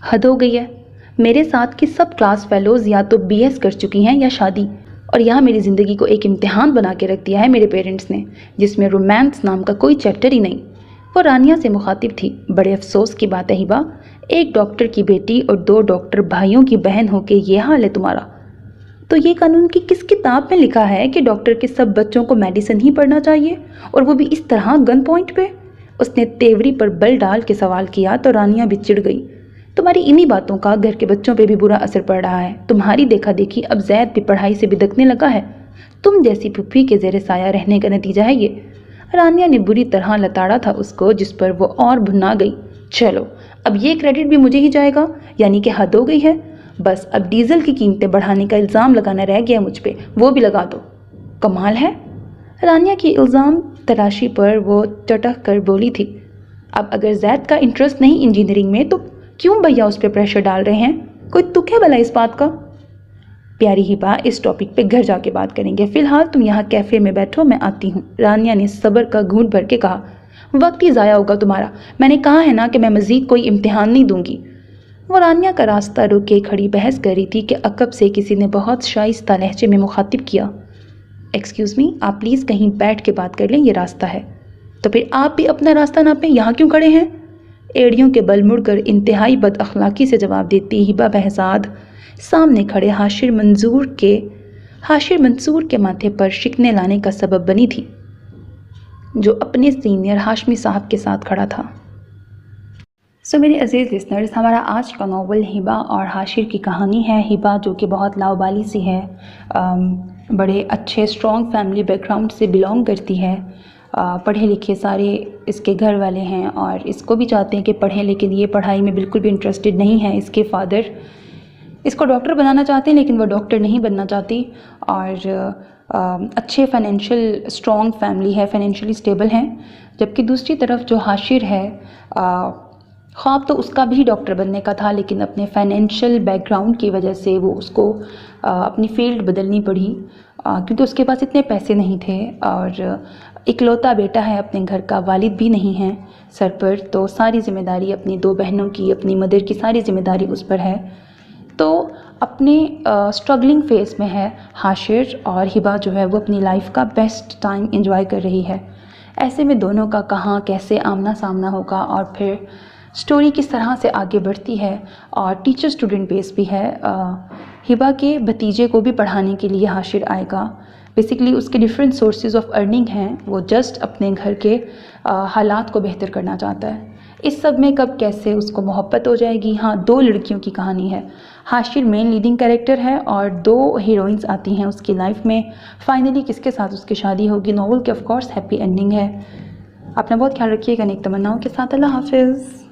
حد ہو گئی ہے. میرے ساتھ کی سب کلاس فیلوز یا تو بی ایس کر چکی ہیں یا شادی، اور یہاں میری زندگی کو ایک امتحان بنا کے رکھ دیا ہے میرے پیرنٹس نے، جس میں رومانس نام کا کوئی چیپٹر ہی نہیں. وہ رانیہ سے مخاطب تھی. بڑے افسوس کی بات ہے ہبا، ایک ڈاکٹر کی بیٹی اور 2 ڈاکٹر بھائیوں کی بہن ہو کے یہ حال ہے تمہارا. تو یہ قانون کی کس کتاب میں لکھا ہے کہ ڈاکٹر کے سب بچوں کو میڈیسن ہی پڑھنا چاہیے، اور وہ بھی اس طرح گن پوائنٹ پہ؟ اس نے تیوری پر بل ڈال کے سوال کیا تو رانیہ بھی چڑ گئی. تمہاری انہی باتوں کا گھر کے بچوں پہ بھی برا اثر پڑ رہا ہے. تمہاری دیکھا دیکھی اب زید بھی پڑھائی سے بدکنے لگا ہے. تم جیسی پھپھی کے زیر سایہ رہنے کا نتیجہ ہے یہ. رانیہ نے بری طرح لتاڑا تھا اس کو، جس پر وہ اور بھنا گئی. چلو اب یہ کریڈٹ بھی مجھے ہی جائے گا، یعنی کہ حد ہو گئی ہے. بس اب ڈیزل کی قیمتیں بڑھانے کا الزام لگانا رہ گیا مجھ پہ، وہ بھی لگا دو. کمال ہے. رانیہ کی الزام تراشی پر وہ چٹک کر بولی تھی. اب اگر زید کا انٹرسٹ نہیں انجینئرنگ میں تو کیوں بھیا اس پہ پریشر ڈال رہے ہیں؟ کوئی تک ہے بھلا اس بات کا؟ پیاری ہبا، اس ٹاپک پہ گھر جا کے بات کریں گے، فی الحال تم یہاں کیفے میں بیٹھو، میں آتی ہوں. رانیہ نے صبر کا گھونٹ بھر کے کہا. وقت ہی ضائع ہوگا تمہارا. میں نے کہا ہے نا کہ میں مزید کوئی امتحان نہیں دوں گی. وہ رانیہ کا راستہ روک کے کھڑی بحث کر رہی تھی کہ عقب سے کسی نے بہت شائستہ لہجے میں مخاطب کیا. ایکسکیوز می، آپ پلیز کہیں بیٹھ کے بات کر لیں، یہ راستہ ہے. تو پھر آپ بھی اپنا راستہ ناپیں، یہاں کیوں کھڑے ہیں؟ ایڑیوں کے بل مڑ کر انتہائی بد اخلاقی سے جواب دیتی ہبا بہزاد سامنے کھڑے حاشر منصور کے ماتھے پر شکنے لانے کا سبب بنی تھی، جو اپنے سینئر ہاشمی صاحب کے ساتھ کھڑا تھا. میرے عزیز لسنرز، ہمارا آج کا ناول ہبا اور حاشر کی کہانی ہے. ہبا جو کہ بہت لاؤبالی سی ہے، بڑے اچھے اسٹرانگ فیملی بیک گراؤنڈ سے بلانگ کرتی ہے. پڑھے لکھے سارے اس کے گھر والے ہیں اور اس کو بھی چاہتے ہیں کہ پڑھیں، لیکن یہ پڑھائی میں بالکل بھی انٹرسٹڈ نہیں ہے. اس کے فادر اس کو ڈاکٹر بنانا چاہتے ہیں، لیکن وہ ڈاکٹر نہیں بننا چاہتی. اور اچھے فائنینشیل اسٹرانگ فیملی ہے، فائنینشیلی اسٹیبل ہیں. جبکہ دوسری طرف جو حاشر ہے، خواب تو اس کا بھی ڈاکٹر بننے کا تھا، لیکن اپنے فائنینشیل بیک گراؤنڈ کی وجہ سے وہ اس کو اپنی فیلڈ بدلنی پڑی، کیونکہ اس کے پاس اتنے پیسے نہیں تھے. اور اکلوتا بیٹا ہے اپنے گھر کا، والد بھی نہیں ہے سر پر، تو ساری ذمہ داری اپنی 2 بہنوں کی، اپنی مدر کی ساری ذمہ داری اس پر ہے. تو اپنے اسٹرگلنگ فیز میں ہے حاشر، اور ہبا جو ہے وہ اپنی لائف کا بیسٹ ٹائم انجوائے کر رہی ہے. ایسے میں دونوں کا کہاں کیسے آمنا سامنا ہوگا، اور پھر سٹوری کس طرح سے آگے بڑھتی ہے. اور ٹیچر سٹوڈنٹ بیس بھی ہے. ہبا کے بھتیجے کو بھی پڑھانے کے لیے حاشر آئے گا. بیسیکلی اس کے ڈفرینٹ سورسز آف ارننگ ہیں، وہ جسٹ اپنے گھر کے حالات کو بہتر کرنا چاہتا ہے. اس سب میں کب کیسے اس کو محبت ہو جائے گی. ہاں، 2 لڑکیوں کی کہانی ہے. حاشر مین لیڈنگ کیریکٹر ہے اور 2 ہیروئنس آتی ہیں اس کی لائف میں. فائنلی کس کے ساتھ اس کی شادی ہوگی. ناول کی آف کورس ہیپی اینڈنگ ہے. اپنا بہت خیال رکھیے گا. نیک تمناؤں کے ساتھ اللہ حافظ.